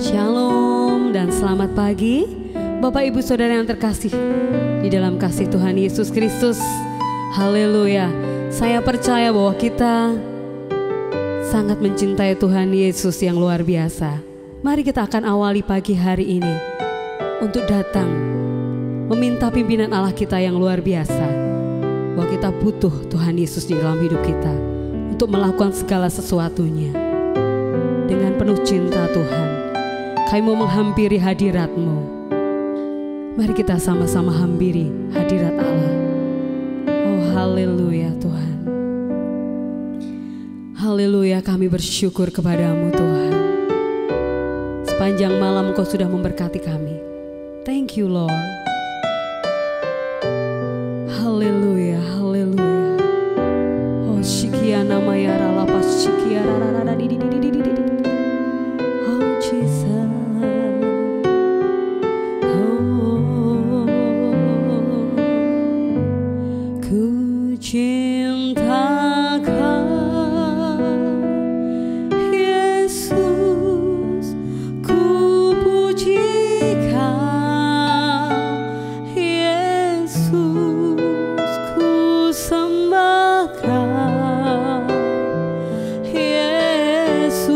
Shalom dan selamat pagi Bapak Ibu Saudara yang terkasih di dalam kasih Tuhan Yesus Kristus. Haleluya. Saya percaya bahwa kita sangat mencintai Tuhan Yesus yang luar biasa. Mari kita akan awali pagi hari ini untuk datang meminta pimpinan Allah kita yang luar biasa, bahwa kita butuh Tuhan Yesus di dalam hidup kita untuk melakukan segala sesuatunya. Dengan penuh cinta Tuhan, kami mau menghampiri hadirat-Mu. Mari kita sama-sama hampiri hadirat Allah. Oh haleluya Tuhan. Haleluya, kami bersyukur kepadamu Tuhan. Sepanjang malam Engkau sudah memberkati kami. Thank you Lord. Haleluya, haleluya. Oh shikiana mayara lapas shikiara rara di. Oh Jesus. Yesus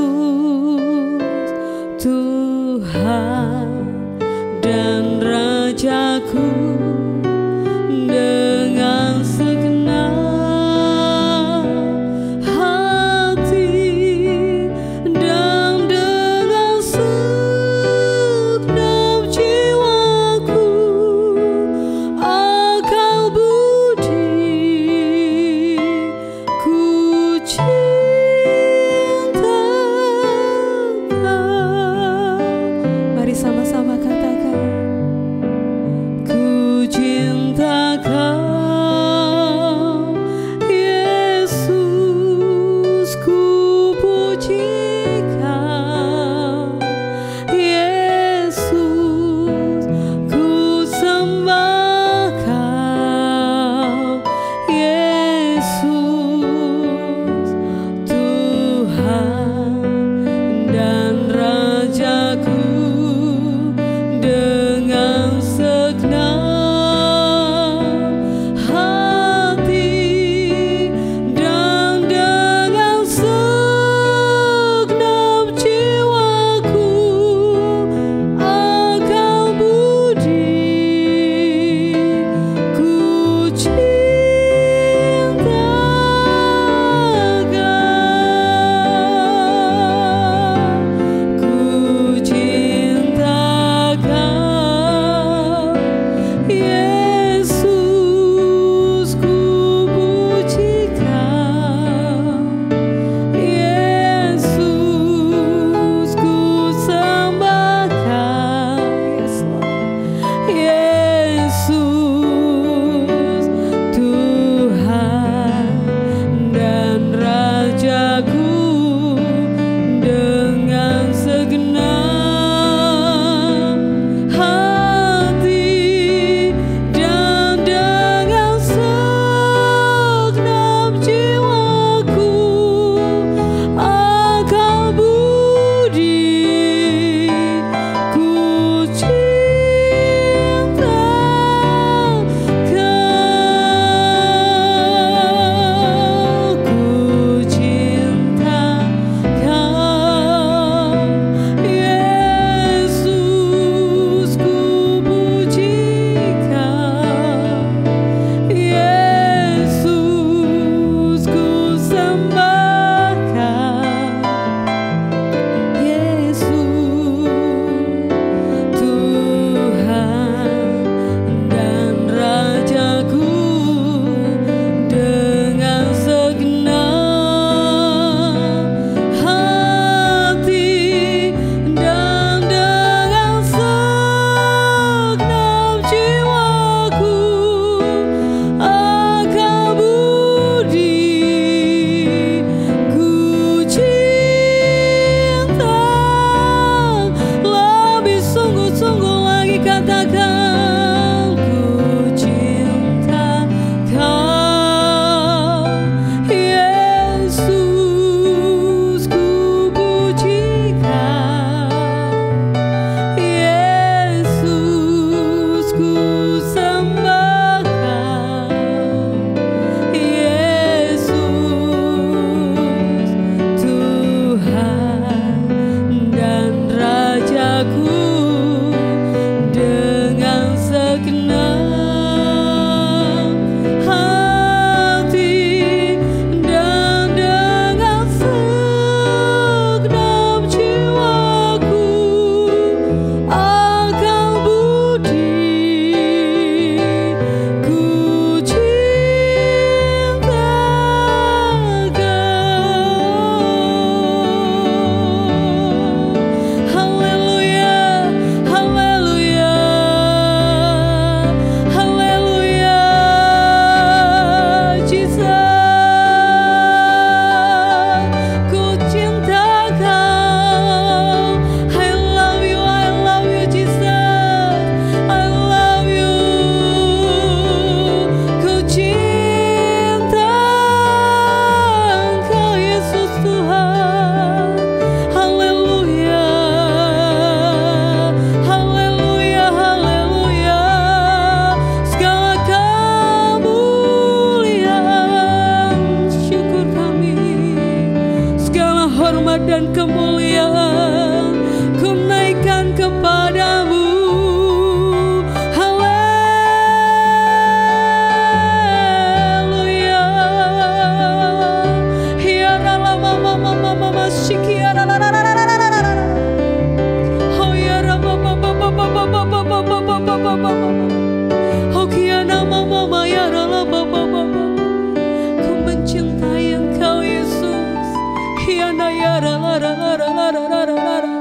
kepadamu. Haleluya. Ya rala mama mama mama shikia rala rala rala. Oh ya rama mama mama mama mama mama mama. Oh kiana mama mama ya rala mama mama. Ku mencintai Engkau Yesus. Hiana ya rala rala rala rala rala.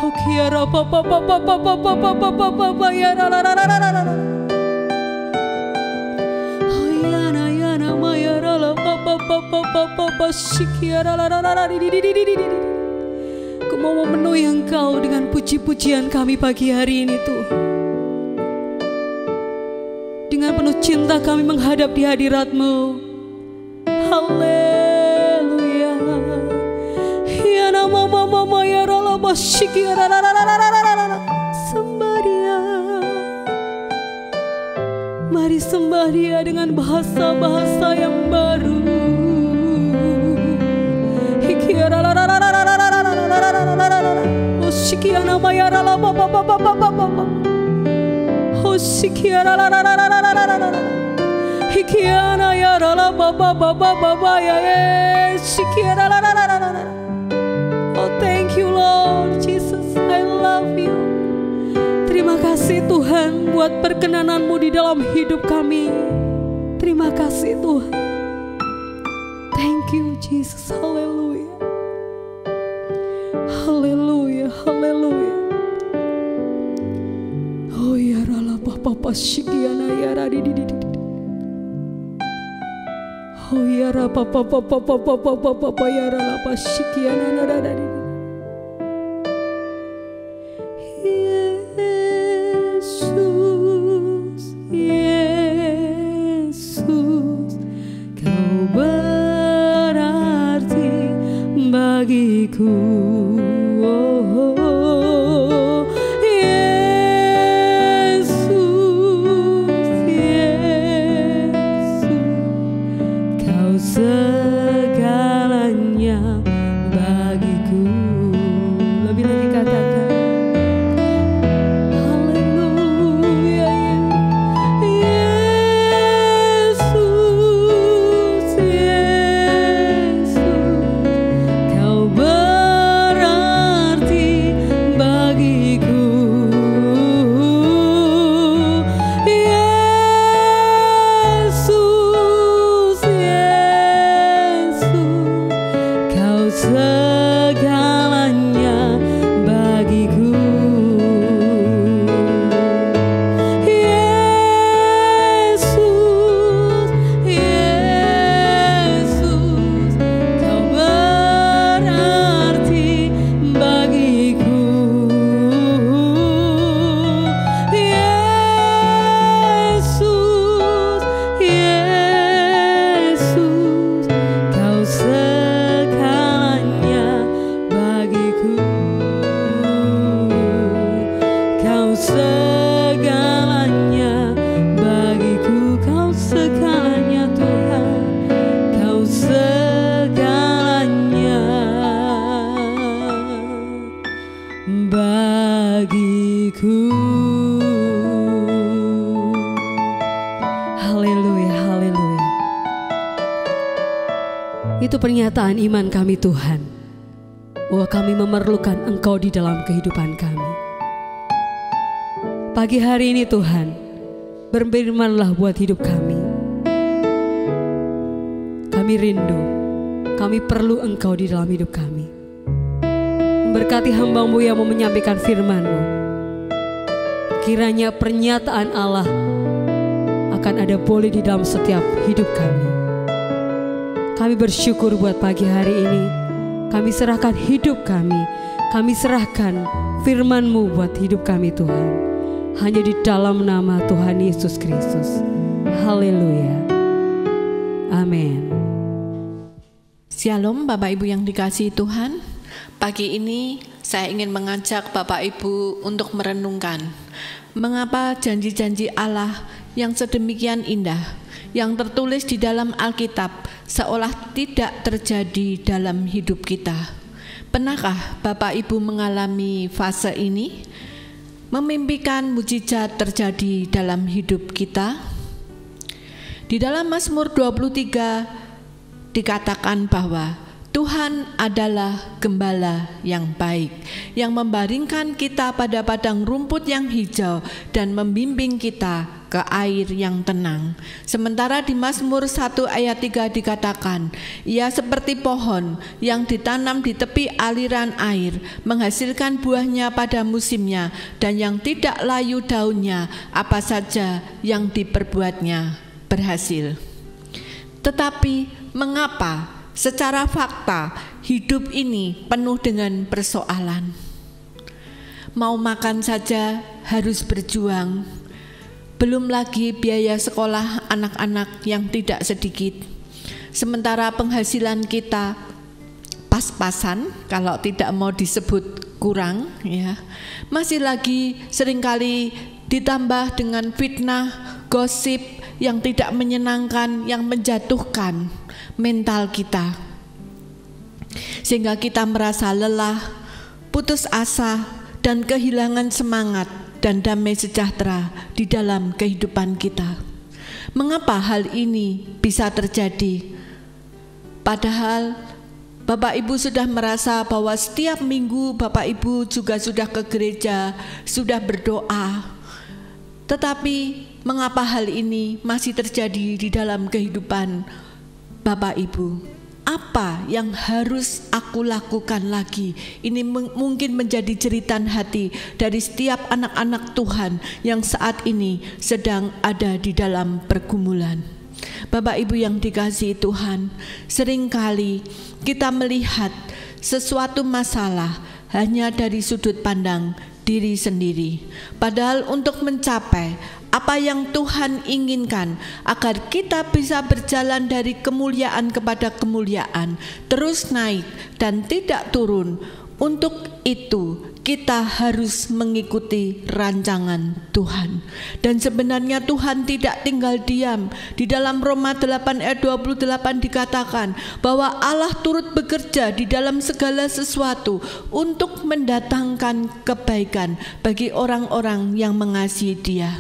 Oh kiara papa papa papa papa papa papa ya rala rala rala. Oh yana yana maya rala papa papa papa papa shikia rala rala rala. Ku mau memenuhi Engkau dengan puji-pujian kami pagi hari ini Tuhan. Dengan penuh cinta kami menghadap di hadirat-Mu. Haleluya. Ya nama mama ya rala basyiki ya rala rala rala. Sembah Dia. Mari sembah Dia dengan bahasa-bahasa yang baru. Hiki ya rala rala rala. Basyiki ya nama ya rala papa papa papa papa. Sikiara la la la la la la la la. Hikiana ya la baba baba baba ya sikiara la la la la la. Oh thank you Lord Jesus, I love you. Terima kasih Tuhan buat perkenanan-Mu di dalam hidup kami. Terima kasih Tuhan. Thank you Jesus. Haleluya. Haleluya. Haleluya. Oh ya rala papa shikiana ya radi di. Oh ya rala papa ya rala papa shikiana nada di. Yesus, Yesus, Kau berarti bagiku. Segalanya bagiku. Lebih lagi katakan haleluya. Yesus, Yesus, Kau berarti bagiku. Segalanya bagiku. Yesus, Yesus, Kau berarti bagiku. Yesus, Yesus, Kau segalanya bagiku. Kau segalanya Tuhan. Kau segalanya bagiku. Haleluya, haleluya. Itu pernyataan iman kami Tuhan, bahwa kami memerlukan Engkau di dalam kehidupan kami. Pagi hari ini Tuhan, berfirman-Lah buat hidup kami. Kami rindu, kami perlu Engkau di dalam hidup kami. Memberkati hamba-Mu yang mau menyampaikan firman-Mu. Kiranya pernyataan Allah akan ada boleh di dalam setiap hidup kami. Kami bersyukur buat pagi hari ini. Kami serahkan hidup kami. Kami serahkan firman-Mu buat hidup kami Tuhan. Hanya di dalam nama Tuhan Yesus Kristus. Haleluya. Amin. Shalom Bapak Ibu yang dikasihi Tuhan. Pagi ini saya ingin mengajak Bapak Ibu untuk merenungkan mengapa janji-janji Allah yang sedemikian indah, yang tertulis di dalam Alkitab, seolah tidak terjadi dalam hidup kita. Pernahkah Bapak Ibu mengalami fase ini? Memimpikan mujizat terjadi dalam hidup kita? Di dalam Mazmur 23 dikatakan bahwa Tuhan adalah gembala yang baik, yang membaringkan kita pada padang rumput yang hijau dan membimbing kita ke air yang tenang. Sementara di Mazmur 1 ayat 3 dikatakan, ia seperti pohon yang ditanam di tepi aliran air, menghasilkan buahnya pada musimnya, dan yang tidak layu daunnya, apa saja yang diperbuatnya berhasil. Tetapi mengapa secara fakta hidup ini penuh dengan persoalan? Mau makan saja harus berjuang, belum lagi biaya sekolah anak-anak yang tidak sedikit. Sementara penghasilan kita pas-pasan, kalau tidak mau disebut kurang, ya. Masih lagi seringkali ditambah dengan fitnah, gosip yang tidak menyenangkan, yang menjatuhkan mental kita, sehingga kita merasa lelah, putus asa, dan kehilangan semangat dan damai sejahtera di dalam kehidupan kita. Mengapa hal ini bisa terjadi? Padahal Bapak Ibu sudah merasa bahwa setiap minggu Bapak Ibu juga sudah ke gereja, sudah berdoa. Tetapi mengapa hal ini masih terjadi di dalam kehidupan Bapak Ibu? Apa yang harus aku lakukan lagi? Ini mungkin menjadi jeritan hati dari setiap anak-anak Tuhan yang saat ini sedang ada di dalam pergumulan. Bapak Ibu yang dikasihi Tuhan, seringkali kita melihat sesuatu masalah hanya dari sudut pandang diri sendiri. Padahal untuk mencapai apa yang Tuhan inginkan, agar kita bisa berjalan dari kemuliaan kepada kemuliaan, terus naik dan tidak turun, untuk itu kita harus mengikuti rancangan Tuhan. Dan sebenarnya Tuhan tidak tinggal diam. Di dalam Roma 8 ayat 28 dikatakan bahwa Allah turut bekerja di dalam segala sesuatu untuk mendatangkan kebaikan bagi orang-orang yang mengasihi Dia.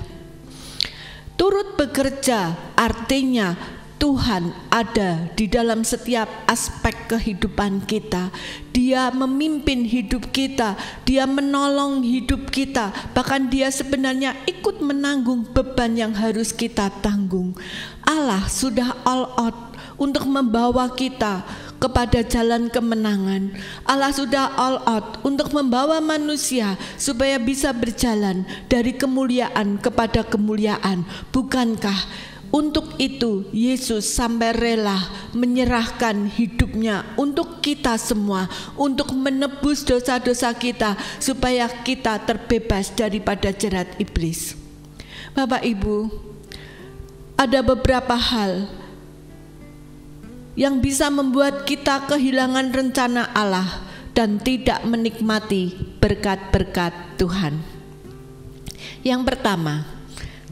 Turut bekerja artinya Tuhan ada di dalam setiap aspek kehidupan kita. Dia memimpin hidup kita, Dia menolong hidup kita, bahkan Dia sebenarnya ikut menanggung beban yang harus kita tanggung. Allah sudah all out untuk membawa kita kepada jalan kemenangan. Allah sudah all out untuk membawa manusia supaya bisa berjalan dari kemuliaan kepada kemuliaan. Bukankah untuk itu Yesus sampai rela menyerahkan hidupnya untuk kita semua, untuk menebus dosa-dosa kita, supaya kita terbebas daripada jerat iblis. Bapak Ibu, ada beberapa hal yang bisa membuat kita kehilangan rencana Allah dan tidak menikmati berkat-berkat Tuhan. Yang pertama,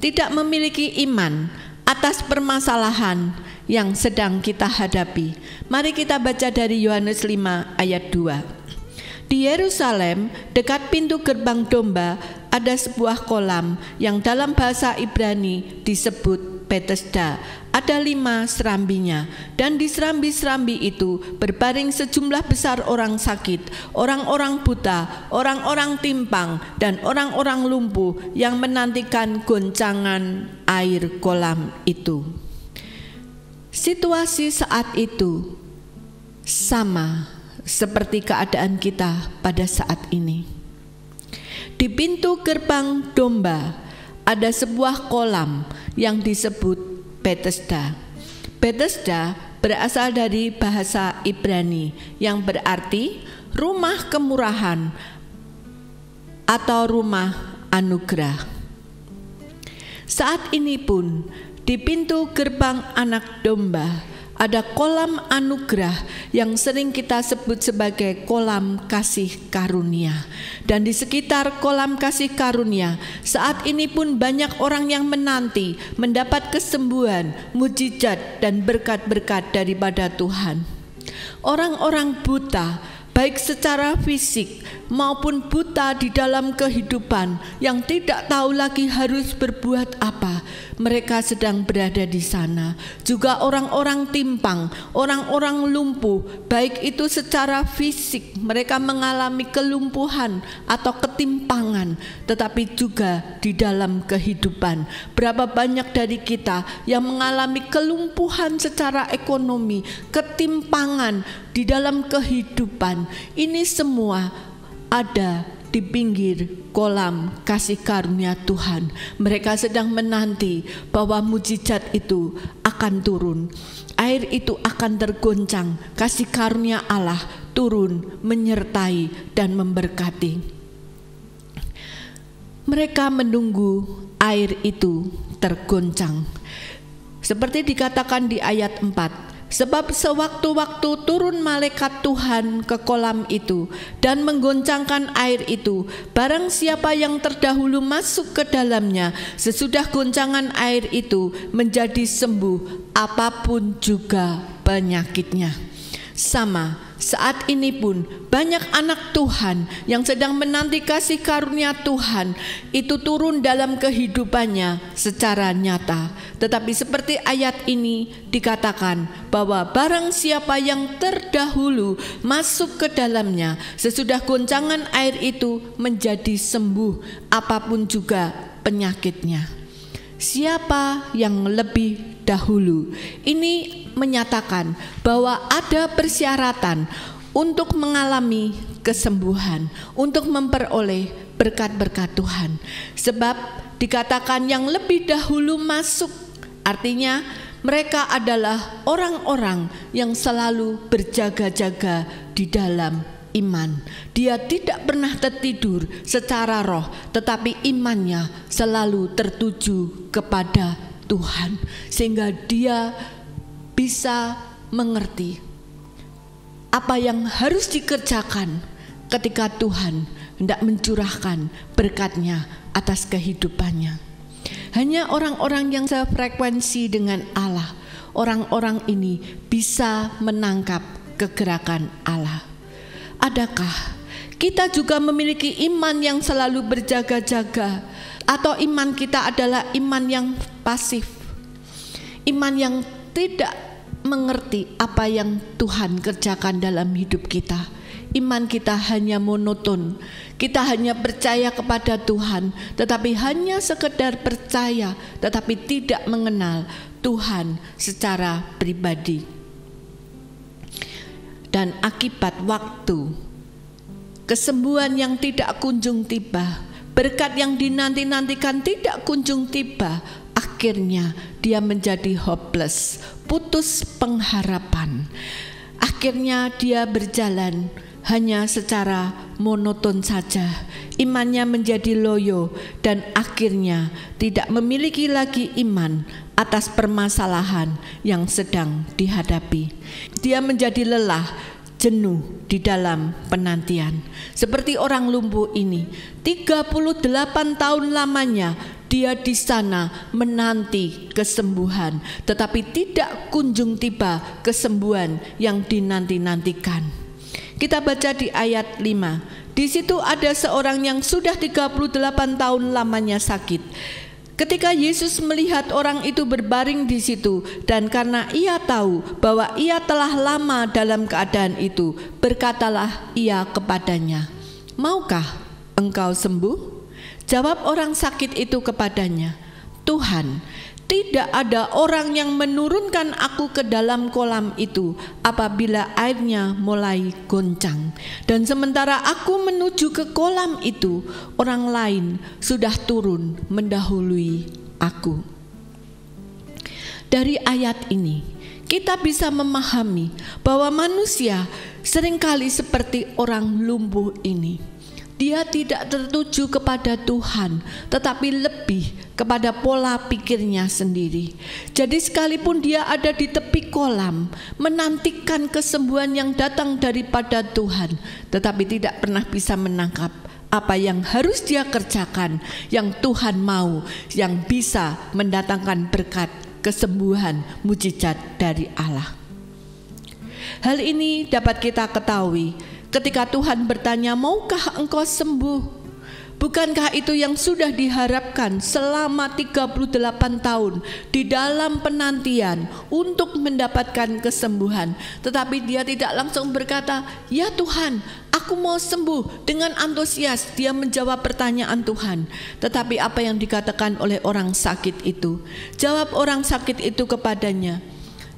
tidak memiliki iman atas permasalahan yang sedang kita hadapi. Mari kita baca dari Yohanes 5 ayat 2. Di Yerusalem, dekat pintu gerbang domba, ada sebuah kolam yang dalam bahasa Ibrani disebut Betesda. Ada 5 serambinya, dan di serambi-serambi itu berbaring sejumlah besar orang sakit, orang-orang buta, orang-orang timpang, dan orang-orang lumpuh yang menantikan goncangan air kolam itu. Situasi saat itu sama seperti keadaan kita pada saat ini. Di pintu gerbang domba ada sebuah kolam yang disebut Betesda. Betesda berasal dari bahasa Ibrani yang berarti rumah kemurahan atau rumah anugerah. Saat ini pun di pintu gerbang anak domba ada kolam anugerah yang sering kita sebut sebagai kolam kasih karunia. Dan di sekitar kolam kasih karunia saat ini pun banyak orang yang menanti mendapat kesembuhan, mujizat dan berkat-berkat daripada Tuhan. Orang-orang buta baik secara fisik maupun buta di dalam kehidupan, yang tidak tahu lagi harus berbuat apa. Mereka sedang berada di sana. Juga orang-orang timpang, orang-orang lumpuh, baik itu secara fisik, mereka mengalami kelumpuhan atau ketimpangan, tetapi juga di dalam kehidupan. Berapa banyak dari kita yang mengalami kelumpuhan secara ekonomi, ketimpangan di dalam kehidupan. Ini semua ada di pinggir kolam kasih karunia Tuhan. Mereka sedang menanti bahwa mujizat itu akan turun. Air itu akan tergoncang. Kasih karunia Allah turun, menyertai dan memberkati. Mereka menunggu air itu tergoncang. Seperti dikatakan di ayat 4. Sebab sewaktu-waktu turun malaikat Tuhan ke kolam itu dan menggoncangkan air itu. Barang siapa yang terdahulu masuk ke dalamnya, sesudah goncangan air itu menjadi sembuh apapun juga penyakitnya. Sama, saat ini pun banyak anak Tuhan yang sedang menanti kasih karunia Tuhan itu turun dalam kehidupannya secara nyata. Tetapi seperti ayat ini dikatakan bahwa barang siapa yang terdahulu masuk ke dalamnya, sesudah goncangan air itu menjadi sembuh apapun juga penyakitnya. Siapa yang lebih dahulu? Ini menyatakan bahwa ada persyaratan untuk mengalami kesembuhan, untuk memperoleh berkat-berkat Tuhan. Sebab dikatakan yang lebih dahulu masuk, artinya mereka adalah orang-orang yang selalu berjaga-jaga di dalam iman. Dia tidak pernah tertidur secara roh, tetapi imannya selalu tertuju kepada Tuhan, sehingga dia bisa mengerti apa yang harus dikerjakan ketika Tuhan hendak mencurahkan berkat-Nya atas kehidupannya. Hanya orang-orang yang sefrekuensi dengan Allah, orang-orang ini bisa menangkap kegerakan Allah. Adakah kita juga memiliki iman yang selalu berjaga-jaga, atau iman kita adalah iman yang pasif, iman yang tidak mengerti apa yang Tuhan kerjakan dalam hidup kita? Iman kita hanya monoton, kita hanya percaya kepada Tuhan, tetapi hanya sekedar percaya, tetapi tidak mengenal Tuhan secara pribadi. Dan akibat waktu, kesembuhan yang tidak kunjung tiba, berkat yang dinanti-nantikan tidak kunjung tiba, akhirnya dia menjadi hopeless, putus pengharapan. Akhirnya dia berjalan hanya secara monoton saja. Imannya menjadi loyo dan akhirnya tidak memiliki lagi iman atas permasalahan yang sedang dihadapi. Dia menjadi lelah, jenuh di dalam penantian. Seperti orang lumpuh ini, 38 tahun lamanya dia di sana menanti kesembuhan, tetapi tidak kunjung tiba kesembuhan yang dinanti-nantikan. Kita baca di ayat 5. Di situ ada seorang yang sudah 38 tahun lamanya sakit. Ketika Yesus melihat orang itu berbaring di situ, dan karena ia tahu bahwa ia telah lama dalam keadaan itu, berkatalah ia kepadanya, "Maukah engkau sembuh?" Jawab orang sakit itu kepadanya, "Tuhan, tidak ada orang yang menurunkan aku ke dalam kolam itu apabila airnya mulai goncang. Dan sementara aku menuju ke kolam itu, orang lain sudah turun mendahului aku." Dari ayat ini, kita bisa memahami bahwa manusia seringkali seperti orang lumpuh ini. Dia tidak tertuju kepada Tuhan, tetapi lebih kepada pola pikirnya sendiri. Jadi sekalipun dia ada di tepi kolam, menantikan kesembuhan yang datang daripada Tuhan, tetapi tidak pernah bisa menangkap apa yang harus dia kerjakan, yang Tuhan mau, yang bisa mendatangkan berkat, kesembuhan, mujizat dari Allah. Hal ini dapat kita ketahui ketika Tuhan bertanya, maukah engkau sembuh? Bukankah itu yang sudah diharapkan selama 38 tahun di dalam penantian untuk mendapatkan kesembuhan? Tetapi dia tidak langsung berkata, ya Tuhan, aku mau sembuh. Dengan antusias dia menjawab pertanyaan Tuhan. Tetapi apa yang dikatakan oleh orang sakit itu? Jawab orang sakit itu kepadanya,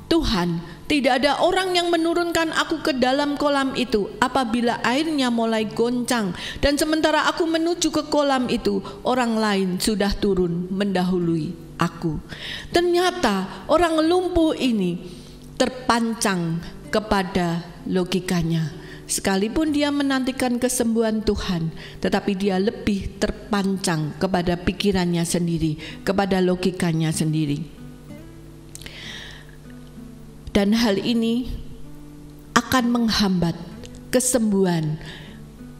Tuhan, tidak ada orang yang menurunkan aku ke dalam kolam itu apabila airnya mulai goncang, dan sementara aku menuju ke kolam itu, orang lain sudah turun mendahului aku. Ternyata orang lumpuh ini terpancang kepada logikanya. Sekalipun dia menantikan kesembuhan Tuhan, tetapi dia lebih terpancang kepada pikirannya sendiri, kepada logikanya sendiri. Dan hal ini akan menghambat kesembuhan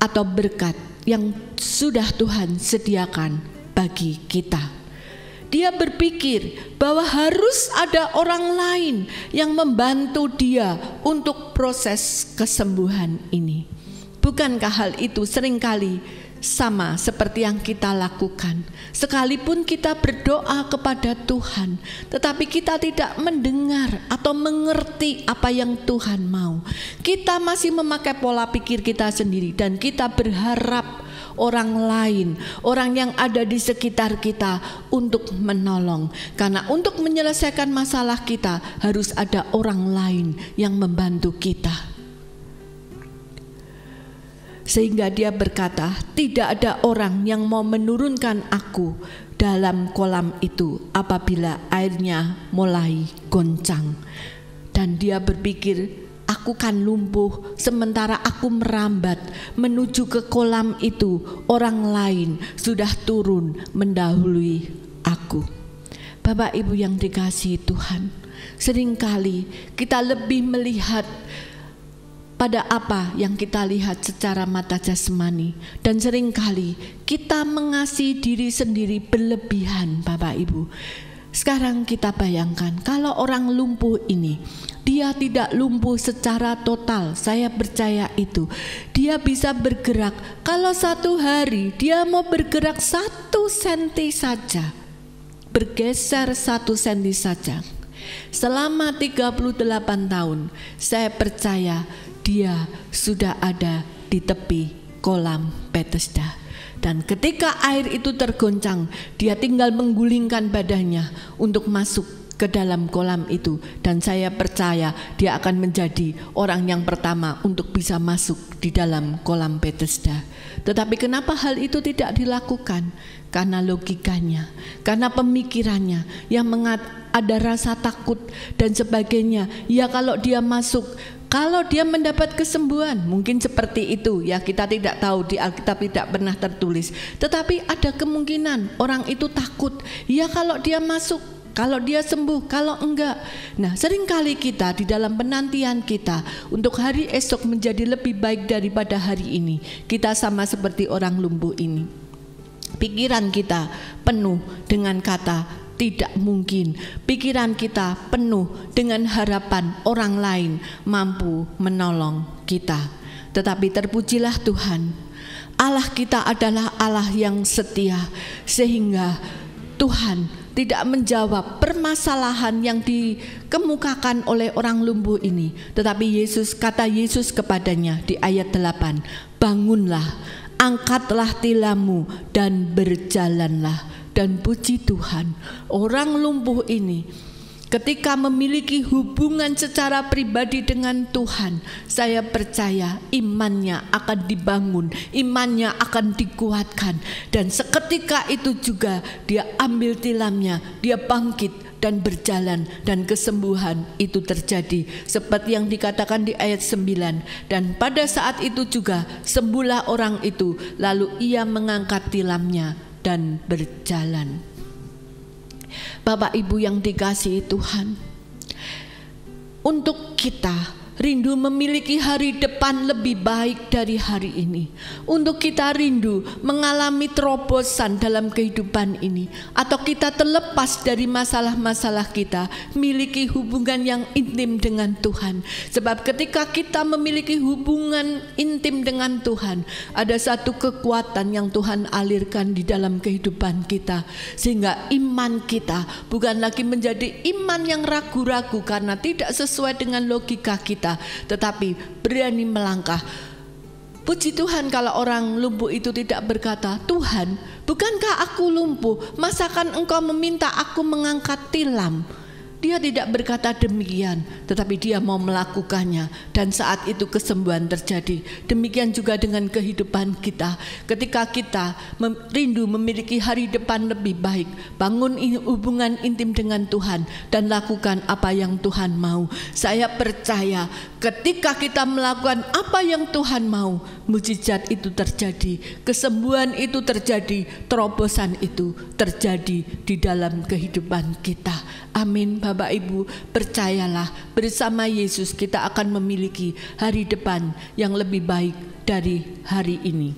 atau berkat yang sudah Tuhan sediakan bagi kita. Dia berpikir bahwa harus ada orang lain yang membantu dia untuk proses kesembuhan ini. Bukankah hal itu seringkali sama seperti yang kita lakukan? Sekalipun kita berdoa kepada Tuhan, tetapi kita tidak mendengar atau mengerti apa yang Tuhan mau. Kita masih memakai pola pikir kita sendiri, dan kita berharap orang lain, orang yang ada di sekitar kita untuk menolong. Karena untuk menyelesaikan masalah kita harus ada orang lain yang membantu kita. Sehingga dia berkata, tidak ada orang yang mau menurunkan aku dalam kolam itu apabila airnya mulai goncang. Dan dia berpikir, aku kan lumpuh, sementara aku merambat menuju ke kolam itu, orang lain sudah turun mendahului aku. Bapak Ibu yang dikasihi Tuhan, seringkali kita lebih melihat pada apa yang kita lihat secara mata jasmani, dan seringkali kita mengasihi diri sendiri berlebihan. Bapak Ibu, sekarang kita bayangkan kalau orang lumpuh ini, dia tidak lumpuh secara total. Saya percaya itu. Dia bisa bergerak. Kalau satu hari dia mau bergerak 1 senti saja, bergeser 1 senti saja, selama 38 tahun, saya percaya dia sudah ada di tepi kolam Bethesda. Dan ketika air itu tergoncang, dia tinggal menggulingkan badannya untuk masuk ke dalam kolam itu. Dan saya percaya dia akan menjadi orang yang pertama untuk bisa masuk di dalam kolam Bethesda. Tetapi kenapa hal itu tidak dilakukan? Karena logikanya, karena pemikirannya yang ada rasa takut dan sebagainya. Ya kalau dia masuk, kalau dia mendapat kesembuhan, mungkin seperti itu ya, kita tidak tahu, di Alkitab tidak pernah tertulis. Tetapi ada kemungkinan orang itu takut, ya kalau dia masuk, kalau dia sembuh, kalau enggak. Nah, seringkali kita di dalam penantian kita untuk hari esok menjadi lebih baik daripada hari ini, kita sama seperti orang lumpuh ini. Pikiran kita penuh dengan kata tidak mungkin. Pikiran kita penuh dengan harapan orang lain mampu menolong kita. Tetapi terpujilah Tuhan, Allah kita adalah Allah yang setia, sehingga Tuhan tidak menjawab permasalahan yang dikemukakan oleh orang lumpuh ini. Tetapi kata Yesus kepadanya di ayat 8, bangunlah, angkatlah tilammu dan berjalanlah. Dan puji Tuhan, orang lumpuh ini ketika memiliki hubungan secara pribadi dengan Tuhan, saya percaya imannya akan dibangun, imannya akan dikuatkan. Dan seketika itu juga dia ambil tilamnya, dia bangkit dan berjalan, dan kesembuhan itu terjadi seperti yang dikatakan di ayat 9. Dan pada saat itu juga sembuhlah orang itu, lalu ia mengangkat tilamnya dan berjalan. Bapak Ibu yang dikasihi Tuhan, untuk kita rindu memiliki hari depan lebih baik dari hari ini. Untuk kita rindu mengalami terobosan dalam kehidupan ini, atau kita terlepas dari masalah-masalah kita, miliki hubungan yang intim dengan Tuhan. Sebab ketika kita memiliki hubungan intim dengan Tuhan, ada satu kekuatan yang Tuhan alirkan di dalam kehidupan kita, sehingga iman kita bukan lagi menjadi iman yang ragu-ragu karena tidak sesuai dengan logika kita, tetapi berani melangkah. Puji Tuhan kalau orang lumpuh itu tidak berkata, "Tuhan, bukankah aku lumpuh? Masakan Engkau meminta aku mengangkat tilam?" Dia tidak berkata demikian, tetapi dia mau melakukannya, dan saat itu kesembuhan terjadi. Demikian juga dengan kehidupan kita. Ketika kita rindu memiliki hari depan lebih baik, bangun hubungan intim dengan Tuhan dan lakukan apa yang Tuhan mau. Saya percaya ketika kita melakukan apa yang Tuhan mau, mujizat itu terjadi, kesembuhan itu terjadi, terobosan itu terjadi di dalam kehidupan kita. Amin. Bapak Ibu, percayalah, bersama Yesus kita akan memiliki hari depan yang lebih baik dari hari ini.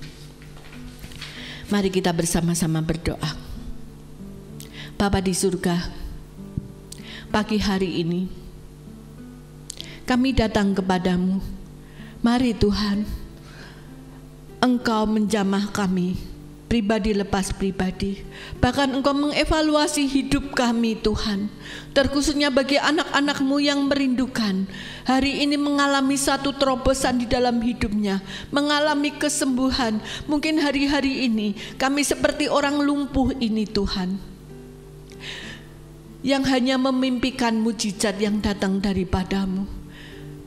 Mari kita bersama-sama berdoa. Bapa di surga, pagi hari ini kami datang kepadamu. Mari Tuhan, Engkau menjamah kami, pribadi lepas pribadi. Bahkan Engkau mengevaluasi hidup kami Tuhan, terkhususnya bagi anak-anak-Mu yang merindukan hari ini mengalami satu terobosan di dalam hidupnya, mengalami kesembuhan. Mungkin hari-hari ini kami seperti orang lumpuh ini Tuhan, yang hanya memimpikan mujizat yang datang daripadamu.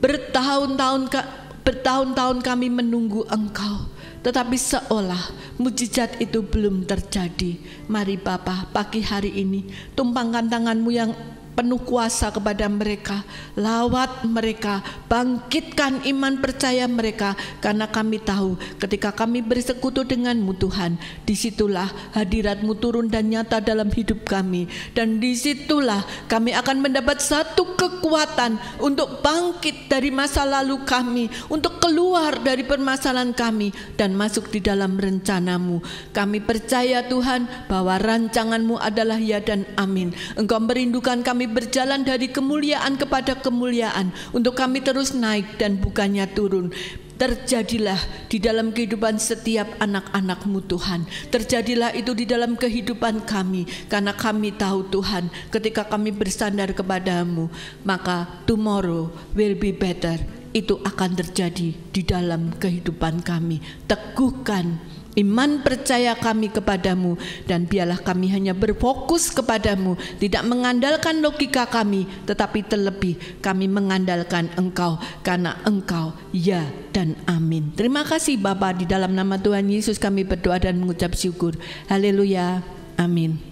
Bertahun-tahun kami menunggu Engkau, tetapi seolah mujizat itu belum terjadi. Mari Bapa, pagi hari ini tumpangkan tangan-Mu yang penuh kuasa kepada mereka, lawat mereka, bangkitkan iman percaya mereka, karena kami tahu ketika kami bersekutu dengan-Mu Tuhan, disitulah hadirat-Mu turun dan nyata dalam hidup kami, dan disitulah kami akan mendapat satu kekuatan untuk bangkit dari masa lalu kami, untuk keluar dari permasalahan kami dan masuk di dalam rencana-Mu. Kami percaya Tuhan bahwa rancangan-Mu adalah ya dan amin. Engkau merindukan kami berjalan dari kemuliaan kepada kemuliaan, untuk kami terus naik dan bukannya turun. Terjadilah di dalam kehidupan setiap anak-anak-Mu Tuhan. Terjadilah itu di dalam kehidupan kami, karena kami tahu Tuhan, ketika kami bersandar kepada-Mu, maka tomorrow will be better. Itu akan terjadi di dalam kehidupan kami. Teguhkan iman percaya kami kepadamu, dan biarlah kami hanya berfokus kepadamu, tidak mengandalkan logika kami, tetapi terlebih kami mengandalkan Engkau, karena Engkau ya dan amin. Terima kasih Bapa, di dalam nama Tuhan Yesus kami berdoa dan mengucap syukur. Haleluya, amin.